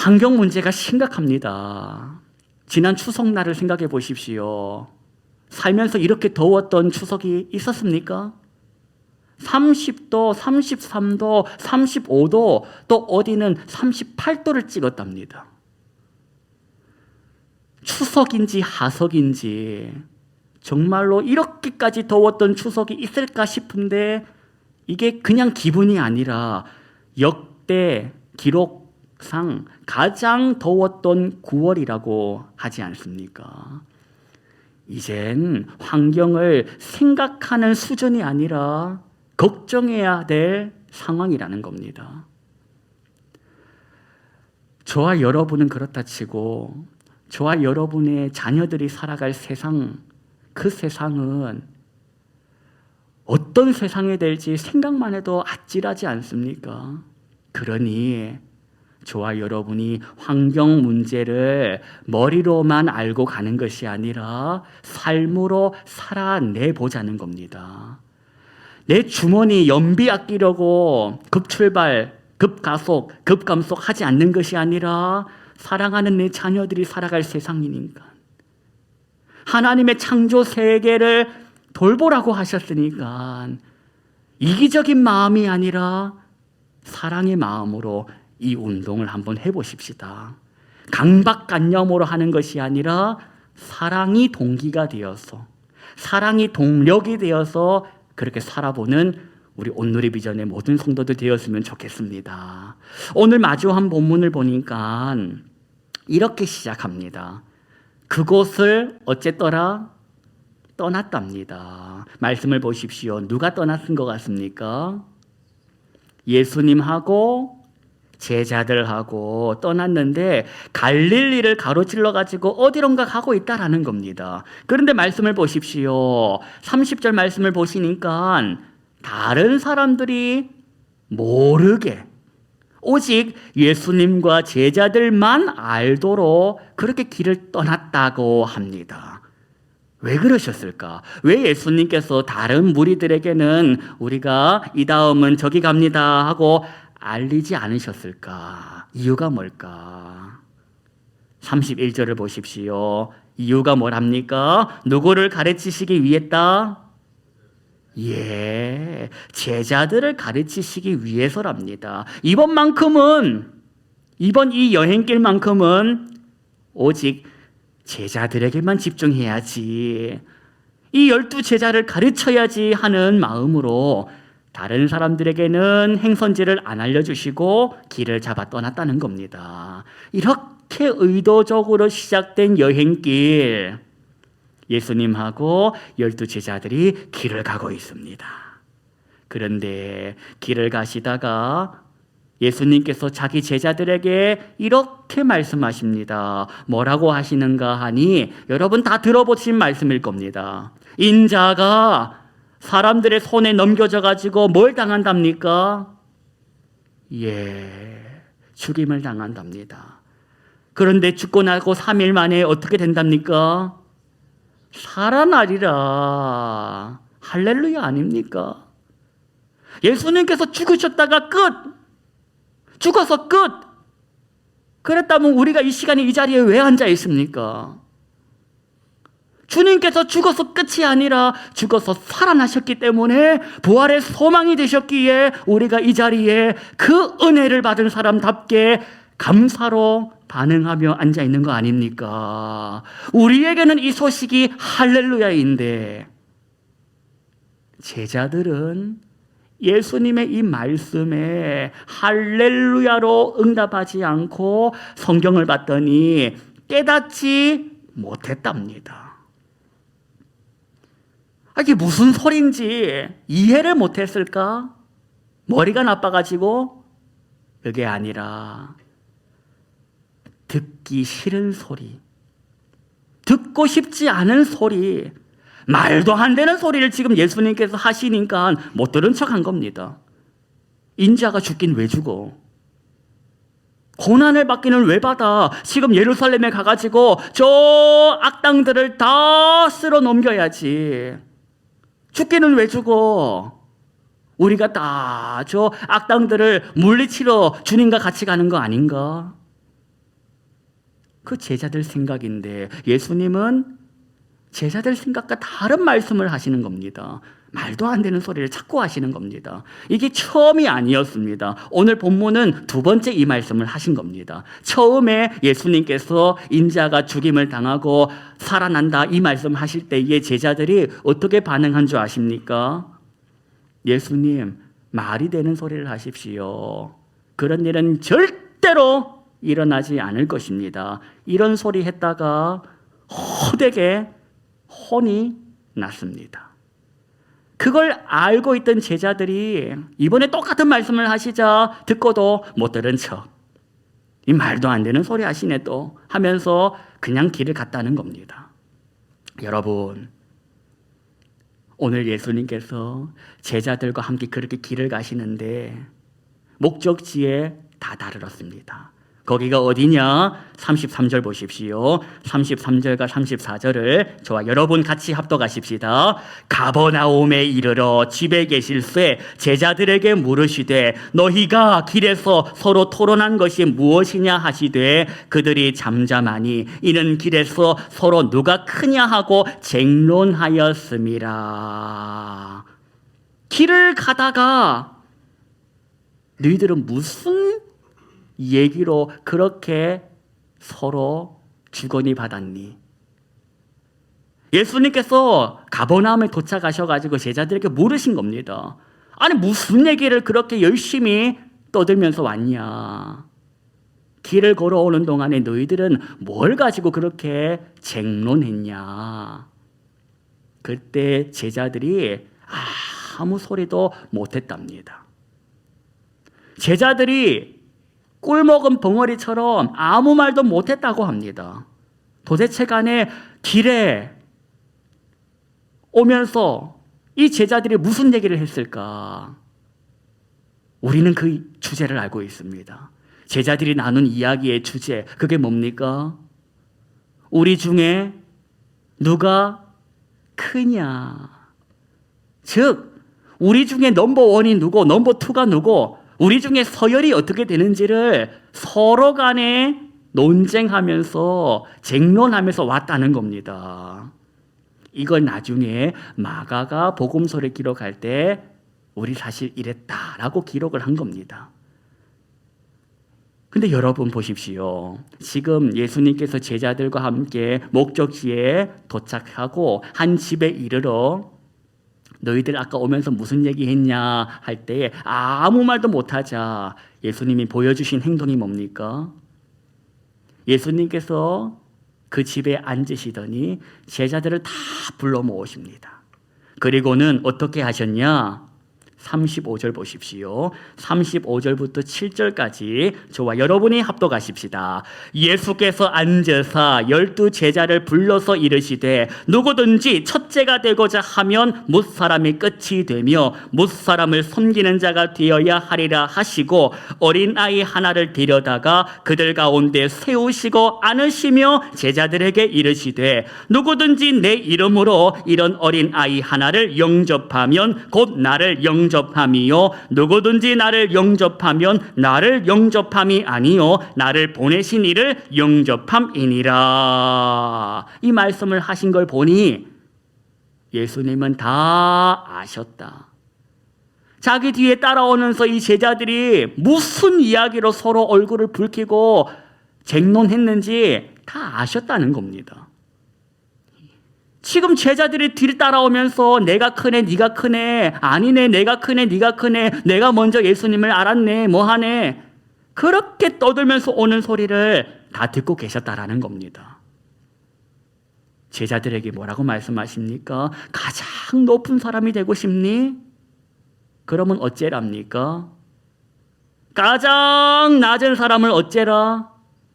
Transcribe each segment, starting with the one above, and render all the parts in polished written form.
환경 문제가 심각합니다. 지난 추석날을 생각해 보십시오. 살면서 이렇게 더웠던 추석이 있었습니까? 30도, 33도, 35도, 또 어디는 38도를 찍었답니다. 추석인지 하석인지 정말로 이렇게까지 더웠던 추석이 있을까 싶은데 이게 그냥 기분이 아니라 역대 기록상 가장 더웠던 9월이라고 하지 않습니까? 이젠 환경을 생각하는 수준이 아니라 걱정해야 될 상황이라는 겁니다. 저와 여러분은 그렇다 치고 저와 여러분의 자녀들이 살아갈 세상, 그 세상은 어떤 세상이 될지 생각만 해도 아찔하지 않습니까? 그러니 저와 여러분이 환경 문제를 머리로만 알고 가는 것이 아니라 삶으로 살아내보자는 겁니다. 내 주머니 연비 아끼려고 급출발, 급가속, 급감속 하지 않는 것이 아니라 사랑하는 내 자녀들이 살아갈 세상이니까. 하나님의 창조 세계를 돌보라고 하셨으니까 이기적인 마음이 아니라 사랑의 마음으로 이 운동을 한번 해보십시다. 강박관념으로 하는 것이 아니라 사랑이 동기가 되어서, 사랑이 동력이 되어서 그렇게 살아보는 우리 온누리 비전의 모든 성도들 되었으면 좋겠습니다. 오늘 마주한 본문을 보니까 이렇게 시작합니다. 그곳을 어쨌더라? 떠났답니다. 말씀을 보십시오. 누가 떠났은 것 같습니까? 예수님하고 제자들하고 떠났는데 갈릴리를 가로질러 가지고 어디론가 가고 있다라는 겁니다. 그런데 말씀을 보십시오. 30절 말씀을 보시니까 다른 사람들이 모르게 오직 예수님과 제자들만 알도록 그렇게 길을 떠났다고 합니다. 왜 그러셨을까? 왜 예수님께서 다른 무리들에게는 우리가 이 다음은 저기 갑니다 하고 알리지 않으셨을까? 이유가 뭘까? 31절을 보십시오. 이유가 뭐랍니까? 누구를 가르치시기 위했다? 예, 제자들을 가르치시기 위해서랍니다. 이번 이 여행길만큼은 오직 제자들에게만 집중해야지, 이 12제자를 가르쳐야지 하는 마음으로 다른 사람들에게는 행선지를 안 알려주시고 길을 잡아 떠났다는 겁니다. 이렇게 의도적으로 시작된 여행길, 예수님하고 12제자들이 길을 가고 있습니다. 그런데 길을 가시다가 예수님께서 자기 제자들에게 이렇게 말씀하십니다. 뭐라고 하시는가 하니 여러분 다 들어보신 말씀일 겁니다. 인자가 사람들의 손에 넘겨져 가지고 뭘 당한답니까? 예, 죽임을 당한답니다. 그런데 죽고 나고 3일 만에 어떻게 된답니까? 살아나리라. 할렐루야 아닙니까? 예수님께서 죽으셨다가 끝! 죽어서 끝! 그랬다면 우리가 이 시간에 이 자리에 왜 앉아 있습니까? 주님께서 죽어서 끝이 아니라 죽어서 살아나셨기 때문에 부활의 소망이 되셨기에 우리가 이 자리에 그 은혜를 받은 사람답게 감사로 반응하며 앉아 있는 거 아닙니까? 우리에게는 이 소식이 할렐루야인데 제자들은 예수님의 이 말씀에 할렐루야로 응답하지 않고 성경을 봤더니 깨닫지 못했답니다. 이게 무슨 소린지 이해를 못했을까? 머리가 나빠가지고? 그게 아니라 듣기 싫은 소리, 듣고 싶지 않은 소리, 말도 안 되는 소리를 지금 예수님께서 하시니까 못 들은 척한 겁니다. 인자가 죽긴 왜 죽어? 고난을 받기는 왜 받아? 지금 예루살렘에 가가지고 저 악당들을 다 쓸어 넘겨야지. 죽기는 왜 죽어? 우리가 다 저 악당들을 물리치러 주님과 같이 가는 거 아닌가? 그 제자들 생각인데 예수님은 제자들 생각과 다른 말씀을 하시는 겁니다. 말도 안 되는 소리를 자꾸 하시는 겁니다. 이게 처음이 아니었습니다. 오늘 본문은 두 번째 이 말씀을 하신 겁니다. 처음에 예수님께서 인자가 죽임을 당하고 살아난다 이 말씀 하실 때에 제자들이 어떻게 반응한 줄 아십니까? 예수님, 말이 되는 소리를 하십시오. 그런 일은 절대로 일어나지 않을 것입니다. 이런 소리 했다가 헛되게 혼이 났습니다. 그걸 알고 있던 제자들이 이번에 똑같은 말씀을 하시자 듣고도 못 들은 척, 이 말도 안 되는 소리 하시네 또 하면서 그냥 길을 갔다는 겁니다. 여러분, 오늘 예수님께서 제자들과 함께 그렇게 길을 가시는데 목적지에 다다르렀습니다. 거기가 어디냐? 33절 보십시오. 33절과 34절을 저와 여러분 같이 합독하십시다. 가버나움에 이르러 집에 계실새 제자들에게 물으시되 너희가 길에서 서로 토론한 것이 무엇이냐 하시되 그들이 잠잠하니 이는 길에서 서로 누가 크냐 하고 쟁론하였음이라. 길을 가다가 너희들은 무슨 얘기로 그렇게 서로 주거니 받았니? 예수님께서 가버나움에 도착하셔가지고 제자들에게 물으신 겁니다. 아니 무슨 얘기를 그렇게 열심히 떠들면서 왔냐? 길을 걸어오는 동안에 너희들은 뭘 가지고 그렇게 쟁론했냐? 그때 제자들이 아무 소리도 못했답니다. 제자들이 꿀 먹은 벙어리처럼 아무 말도 못했다고 합니다. 도대체 간에 길에 오면서 이 제자들이 무슨 얘기를 했을까? 우리는 그 주제를 알고 있습니다. 제자들이 나눈 이야기의 주제, 그게 뭡니까? 우리 중에 누가 크냐? 즉, 우리 중에 넘버1이 누구, 넘버2가 누구, 우리 중에 서열이 어떻게 되는지를 서로 간에 논쟁하면서 쟁론하면서 왔다는 겁니다. 이걸 나중에 마가가 복음서를 기록할 때 우리 사실 이랬다라고 기록을 한 겁니다. 근데 여러분 보십시오. 지금 예수님께서 제자들과 함께 목적지에 도착하고 한 집에 이르러 너희들 아까 오면서 무슨 얘기했냐 할 때에 아무 말도 못하자 예수님이 보여주신 행동이 뭡니까? 예수님께서 그 집에 앉으시더니 제자들을 다 불러 모으십니다. 그리고는 어떻게 하셨냐? 35절 보십시오. 35절부터 7절까지 저와 여러분이 합독하십시다. 예수께서 앉으사 12 제자를 불러서 이르시되 누구든지 첫째가 되고자 하면 뭇사람이 끝이 되며 뭇사람을 섬기는 자가 되어야 하리라 하시고 어린아이 하나를 데려다가 그들 가운데 세우시고 안으시며 제자들에게 이르시되 누구든지 내 이름으로 이런 어린아이 하나를 영접하면 곧 나를 영접함이요 누구든지 나를 영접하면 나를 영접함이 아니요 나를 보내신 이를 영접함이니라. 이 말씀을 하신 걸 보니 예수님은 다 아셨다. 자기 뒤에 따라오면서 이 제자들이 무슨 이야기로 서로 얼굴을 붉히고 쟁론했는지 다 아셨다는 겁니다. 지금 제자들이 뒤를 따라오면서 내가 크네 네가 크네 아니네 내가 크네 네가 크네 내가 먼저 예수님을 알았네 뭐하네 그렇게 떠들면서 오는 소리를 다 듣고 계셨다라는 겁니다. 제자들에게 뭐라고 말씀하십니까? 가장 높은 사람이 되고 싶니? 그러면 어째랍니까? 가장 낮은 사람을 어째라?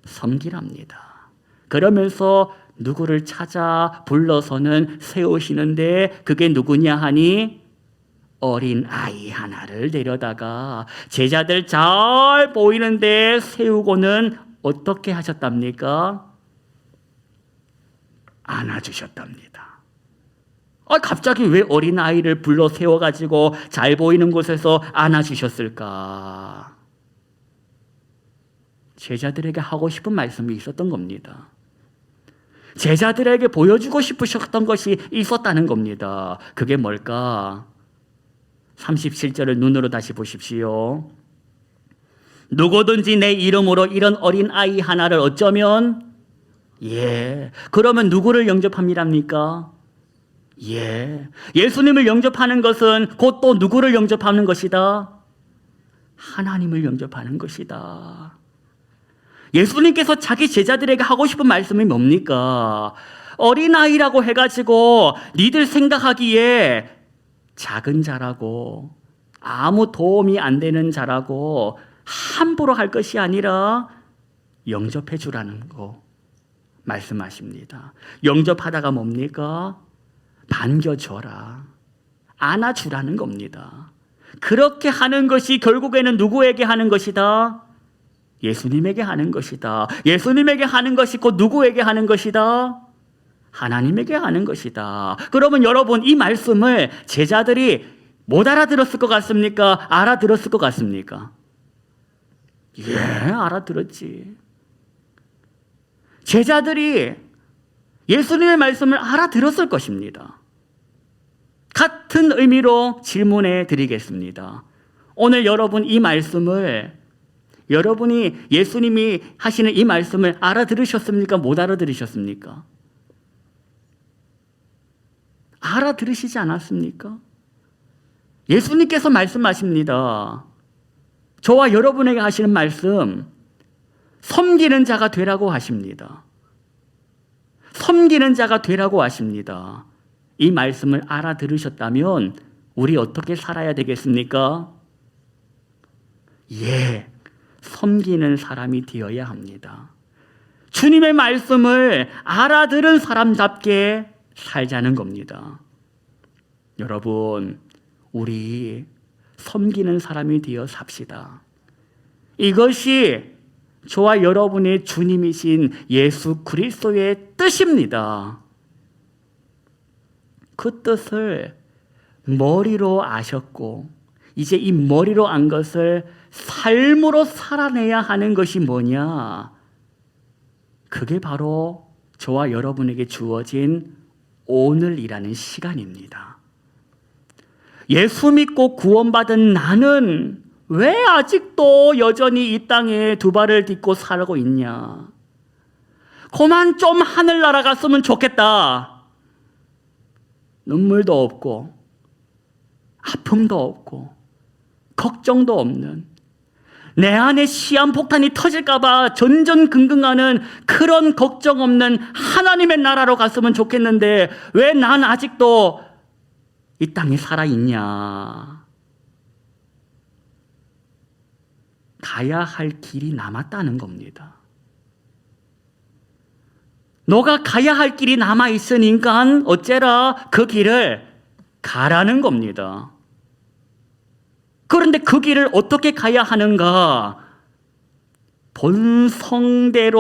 섬기랍니다. 그러면서 누구를 찾아 불러서는 세우시는데 그게 누구냐 하니 어린 아이 하나를 데려다가 제자들 잘 보이는데 세우고는 어떻게 하셨답니까? 안아주셨답니다. 갑자기 왜 어린 아이를 불러 세워가지고 잘 보이는 곳에서 안아주셨을까? 제자들에게 하고 싶은 말씀이 있었던 겁니다. 제자들에게 보여주고 싶으셨던 것이 있었다는 겁니다. 그게 뭘까? 37절을 눈으로 다시 보십시오. 누구든지 내 이름으로 이런 어린 아이 하나를 어쩌면 그러면 누구를 영접합니까? 예수님을 영접하는 것은 곧 또 누구를 영접하는 것이다? 하나님을 영접하는 것이다. 예수님께서 자기 제자들에게 하고 싶은 말씀이 뭡니까? 어린아이라고 해가지고 니들 생각하기에 작은 자라고 아무 도움이 안 되는 자라고 함부로 할 것이 아니라 영접해 주라는 거 말씀하십니다. 영접하다가 뭡니까? 반겨줘라. 안아주라는 겁니다. 그렇게 하는 것이 결국에는 누구에게 하는 것이다? 예수님에게 하는 것이다. 예수님에게 하는 것이 곧 누구에게 하는 것이다? 하나님에게 하는 것이다. 그러면 여러분, 이 말씀을 제자들이 못 알아들었을 것 같습니까? 알아들었을 것 같습니까? 알아들었지. 제자들이 예수님의 말씀을 알아들었을 것입니다. 같은 의미로 질문해 드리겠습니다. 오늘 여러분, 이 말씀을 여러분이 예수님이 하시는 이 말씀을 알아들으셨습니까? 못 알아들으셨습니까? 알아들으시지 않았습니까? 예수님께서 말씀하십니다. 저와 여러분에게 하시는 말씀, 섬기는 자가 되라고 하십니다. 섬기는 자가 되라고 하십니다. 이 말씀을 알아들으셨다면 우리 어떻게 살아야 되겠습니까? 섬기는 사람이 되어야 합니다. 주님의 말씀을 알아들은 사람답게 살자는 겁니다. 여러분, 우리 섬기는 사람이 되어 삽시다. 이것이 저와 여러분의 주님이신 예수 그리스도의 뜻입니다. 그 뜻을 머리로 아셨고 이제 이 머리로 안 것을 삶으로 살아내야 하는 것이 뭐냐? 그게 바로 저와 여러분에게 주어진 오늘이라는 시간입니다. 예수 믿고 구원받은 나는 왜 아직도 여전히 이 땅에 두 발을 딛고 살고 있냐? 그만 좀 하늘 날아갔으면 좋겠다. 눈물도 없고 아픔도 없고 걱정도 없는, 내 안에 시한폭탄이 터질까봐 전전긍긍하는 그런 걱정 없는 하나님의 나라로 갔으면 좋겠는데 왜 난 아직도 이 땅에 살아있냐? 가야 할 길이 남았다는 겁니다. 너가 가야 할 길이 남아있으니까 어째라 그 길을 가라는 겁니다. 그런데 그 길을 어떻게 가야 하는가? 본성대로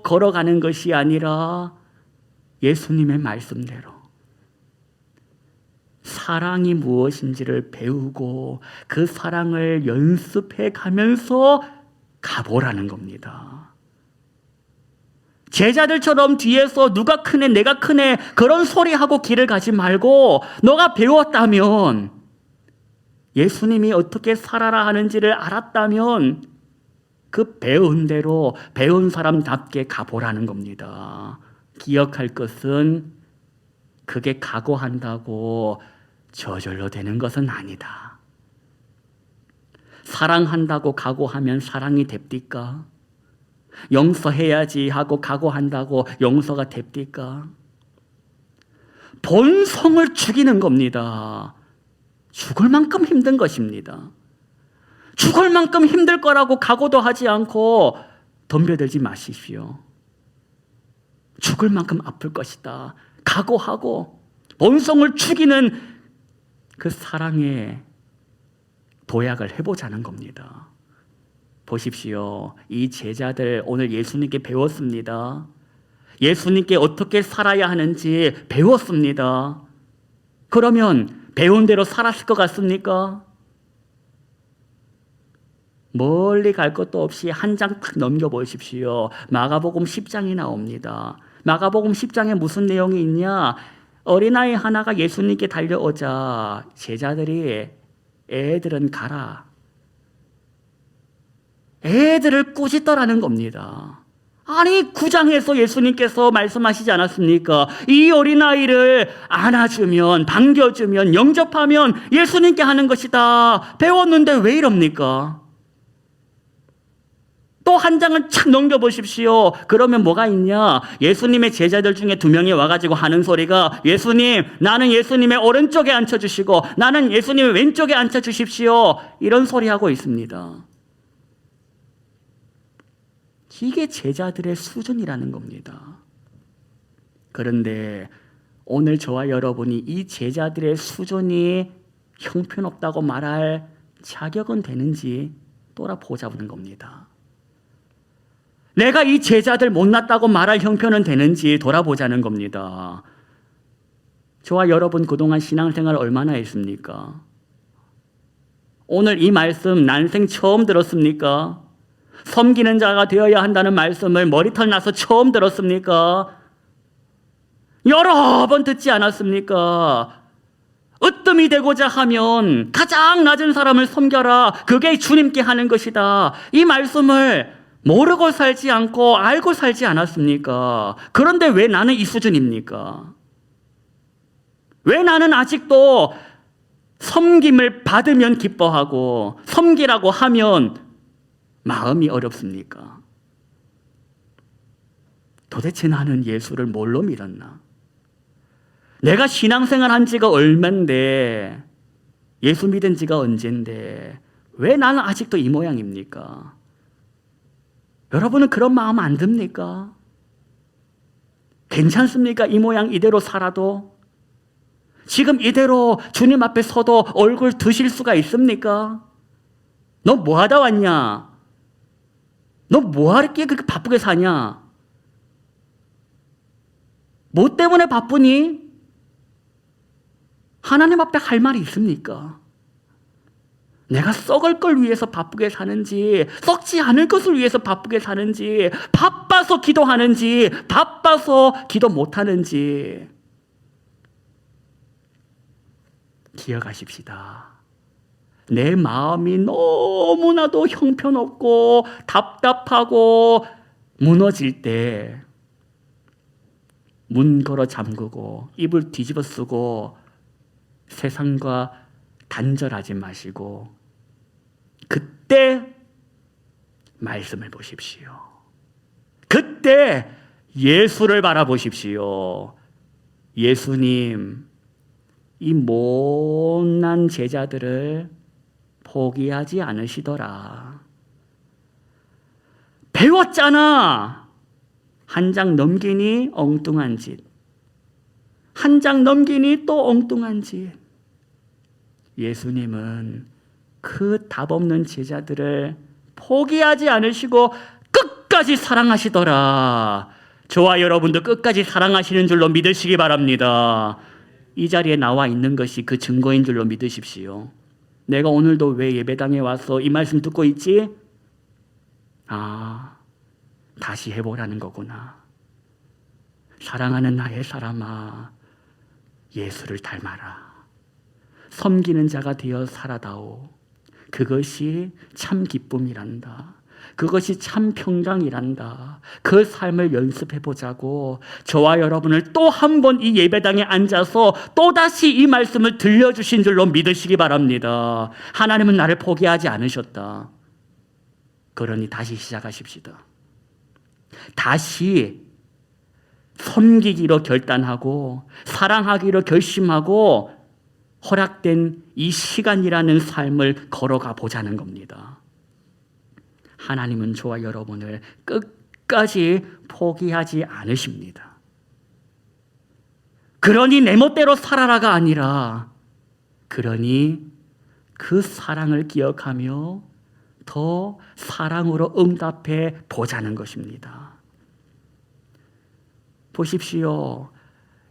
걸어가는 것이 아니라 예수님의 말씀대로 사랑이 무엇인지를 배우고 그 사랑을 연습해 가면서 가보라는 겁니다. 제자들처럼 뒤에서 누가 크네 내가 크네 그런 소리하고 길을 가지 말고 너가 배웠다면, 예수님이 어떻게 살아라 하는지를 알았다면 그 배운 대로 배운 사람답게 가보라는 겁니다. 기억할 것은 그게 각오한다고 저절로 되는 것은 아니다. 사랑한다고 각오하면 사랑이 됩니까? 용서해야지 하고 각오한다고 용서가 됩니까? 본성을 죽이는 겁니다. 죽을 만큼 힘든 것입니다. 죽을 만큼 힘들 거라고 각오도 하지 않고 덤벼들지 마십시오. 죽을 만큼 아플 것이다. 각오하고 본성을 죽이는 그 사랑의 도약을 해보자는 겁니다. 보십시오. 이 제자들 오늘 예수님께 배웠습니다. 예수님께 어떻게 살아야 하는지 배웠습니다. 그러면 배운 대로 살았을 것 같습니까? 멀리 갈 것도 없이 한 장 탁 넘겨보십시오. 마가복음 10장이 나옵니다. 마가복음 10장에 무슨 내용이 있냐? 어린아이 하나가 예수님께 달려오자 제자들이 애들은 가라. 애들을 꾸짖더라는 겁니다. 아니 9장에서 예수님께서 말씀하시지 않았습니까? 이 어린아이를 안아주면, 반겨주면, 영접하면 예수님께 하는 것이다. 배웠는데 왜 이럽니까? 또 한 장을 착 넘겨보십시오. 그러면 뭐가 있냐? 예수님의 제자들 중에 2명이 와가지고 하는 소리가 예수님, 나는 예수님의 오른쪽에 앉혀주시고 나는 예수님의 왼쪽에 앉혀주십시오. 이런 소리 하고 있습니다. 이게 제자들의 수준이라는 겁니다. 그런데 오늘 저와 여러분이 이 제자들의 수준이 형편없다고 말할 자격은 되는지 돌아보자는 겁니다. 내가 이 제자들 못났다고 말할 형편은 되는지 돌아보자는 겁니다. 저와 여러분 그동안 신앙생활 얼마나 했습니까? 오늘 이 말씀 난생 처음 들었습니까? 섬기는 자가 되어야 한다는 말씀을 머리털 나서 처음 들었습니까? 여러 번 듣지 않았습니까? 으뜸이 되고자 하면 가장 낮은 사람을 섬겨라. 그게 주님께 하는 것이다. 이 말씀을 모르고 살지 않고 알고 살지 않았습니까? 그런데 왜 나는 이 수준입니까? 왜 나는 아직도 섬김을 받으면 기뻐하고 섬기라고 하면 마음이 어렵습니까? 도대체 나는 예수를 뭘로 믿었나? 내가 신앙생활 한 지가 얼만데 예수 믿은 지가 언젠데 왜 나는 아직도 이 모양입니까? 여러분은 그런 마음 안 듭니까? 괜찮습니까? 이 모양 이대로 살아도? 지금 이대로 주님 앞에 서도 얼굴 드실 수가 있습니까? 너 뭐 하다 왔냐? 너 뭐 하게 그렇게 바쁘게 사냐? 뭐 때문에 바쁘니? 하나님 앞에 할 말이 있습니까? 내가 썩을 걸 위해서 바쁘게 사는지, 썩지 않을 것을 위해서 바쁘게 사는지, 바빠서 기도하는지, 바빠서 기도 못하는지 기억하십시다. 내 마음이 너무나도 형편없고 답답하고 무너질 때 문 걸어 잠그고 입을 뒤집어 쓰고 세상과 단절하지 마시고 그때 말씀을 보십시오. 그때 예수를 바라보십시오. 예수님, 이 못난 제자들을 포기하지 않으시더라. 배웠잖아. 한 장 넘기니 엉뚱한 짓. 한 장 넘기니 또 엉뚱한 짓. 예수님은 그 답 없는 제자들을 포기하지 않으시고 끝까지 사랑하시더라. 저와 여러분도 끝까지 사랑하시는 줄로 믿으시기 바랍니다. 이 자리에 나와 있는 것이 그 증거인 줄로 믿으십시오. 내가 오늘도 왜 예배당에 와서 이 말씀 듣고 있지? 다시 해보라는 거구나. 사랑하는 나의 사람아, 예수를 닮아라. 섬기는 자가 되어 살아다오. 그것이 참 기쁨이란다. 그것이 참 평강이란다. 그 삶을 연습해보자고 저와 여러분을 또 한 번 이 예배당에 앉아서 또다시 이 말씀을 들려주신 줄로 믿으시기 바랍니다. 하나님은 나를 포기하지 않으셨다. 그러니 다시 시작하십시다. 다시 섬기기로 결단하고 사랑하기로 결심하고 허락된 이 시간이라는 삶을 걸어가 보자는 겁니다. 하나님은 저와 여러분을 끝까지 포기하지 않으십니다. 그러니 내 멋대로 살아라가 아니라 그러니 그 사랑을 기억하며 더 사랑으로 응답해 보자는 것입니다. 보십시오.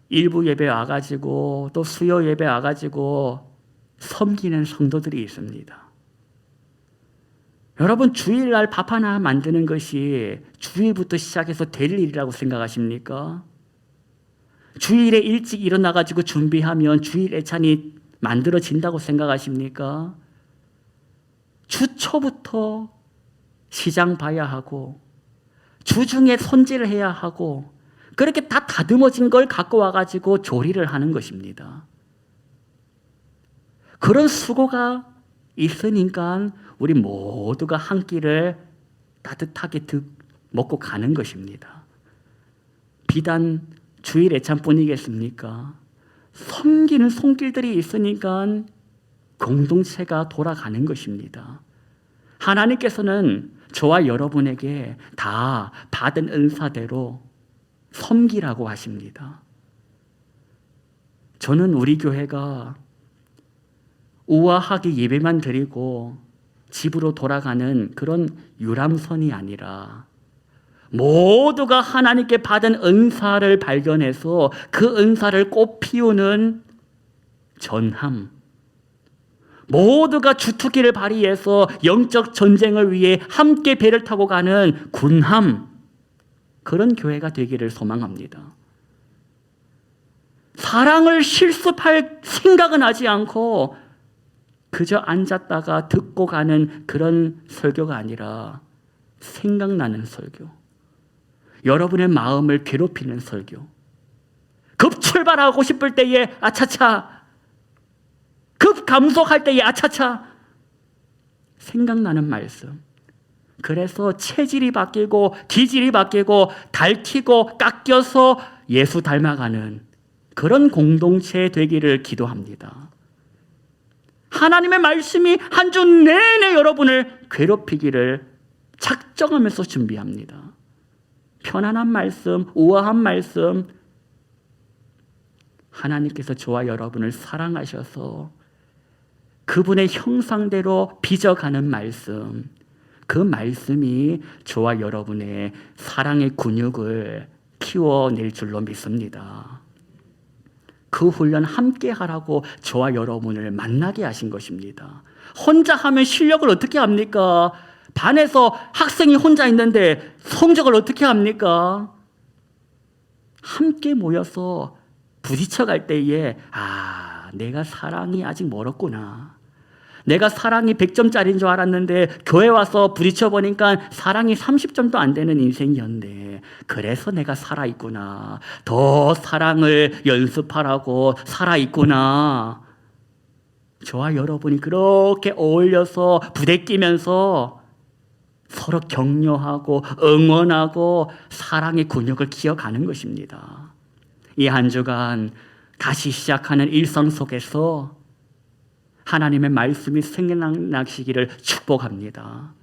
일부 예배 와가지고 또 수요 예배 와가지고 섬기는 성도들이 있습니다. 여러분, 주일날 밥 하나 만드는 것이 주일부터 시작해서 될 일이라고 생각하십니까? 주일에 일찍 일어나가지고 준비하면 주일 예찬이 만들어진다고 생각하십니까? 주 초부터 시장 봐야 하고 주중에 손질을 해야 하고 그렇게 다 다듬어진 걸 갖고 와가지고 조리를 하는 것입니다. 그런 수고가 있으니까 우리 모두가 한 끼를 따뜻하게 먹고 가는 것입니다. 비단 주일 예찬뿐이겠습니까? 섬기는 손길들이 있으니까 공동체가 돌아가는 것입니다. 하나님께서는 저와 여러분에게 다 받은 은사대로 섬기라고 하십니다. 저는 우리 교회가 우아하게 예배만 드리고 집으로 돌아가는 그런 유람선이 아니라 모두가 하나님께 받은 은사를 발견해서 그 은사를 꽃 피우는 전함, 모두가 주특기를 발휘해서 영적 전쟁을 위해 함께 배를 타고 가는 군함, 그런 교회가 되기를 소망합니다. 사랑을 실습할 생각은 하지 않고 그저 앉았다가 듣고 가는 그런 설교가 아니라 생각나는 설교, 여러분의 마음을 괴롭히는 설교, 급 출발하고 싶을 때에 아차차, 급 감속할 때에 아차차, 생각나는 말씀. 그래서 체질이 바뀌고 기질이 바뀌고 닳고 깎여서 예수 닮아가는 그런 공동체 되기를 기도합니다. 하나님의 말씀이 한 주 내내 여러분을 괴롭히기를 작정하면서 준비합니다. 편안한 말씀, 우아한 말씀, 하나님께서 저와 여러분을 사랑하셔서 그분의 형상대로 빚어가는 말씀, 그 말씀이 저와 여러분의 사랑의 근육을 키워낼 줄로 믿습니다. 그 훈련 함께 하라고 저와 여러분을 만나게 하신 것입니다. 혼자 하면 실력을 어떻게 합니까? 반에서 학생이 혼자 있는데 성적을 어떻게 합니까? 함께 모여서 부딪혀갈 때에 내가 사랑이 아직 멀었구나. 내가 사랑이 100점짜리인 줄 알았는데 교회 와서 부딪혀보니까 사랑이 30점도 안 되는 인생이었네. 그래서 내가 살아있구나. 더 사랑을 연습하라고 살아있구나. 저와 여러분이 그렇게 어울려서 부대끼면서 서로 격려하고 응원하고 사랑의 근육을 키워가는 것입니다. 이 한 주간 다시 시작하는 일상 속에서 하나님의 말씀이 생각나시기를 축복합니다.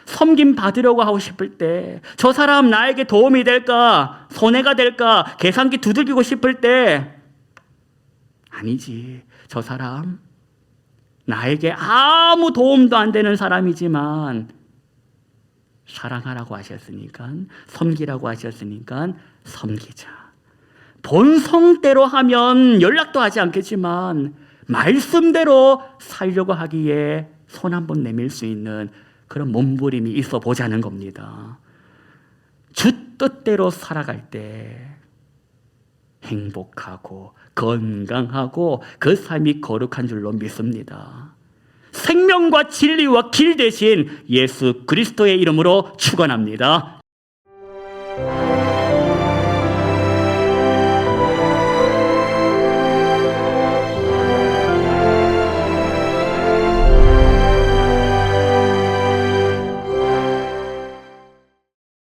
섬김 받으려고 하고 싶을 때, 저 사람 나에게 도움이 될까, 손해가 될까, 계산기 두들기고 싶을 때, 아니지, 저 사람 나에게 아무 도움도 안 되는 사람이지만 사랑하라고 하셨으니까, 섬기라고 하셨으니까 섬기자. 본성대로 하면 연락도 하지 않겠지만 말씀대로 살려고 하기에 손 한번 내밀 수 있는 그런 몸부림이 있어 보자는 겁니다. 주 뜻대로 살아갈 때 행복하고 건강하고 그 삶이 거룩한 줄로 믿습니다. 생명과 진리와 길 대신 예수 그리스도의 이름으로 축원합니다.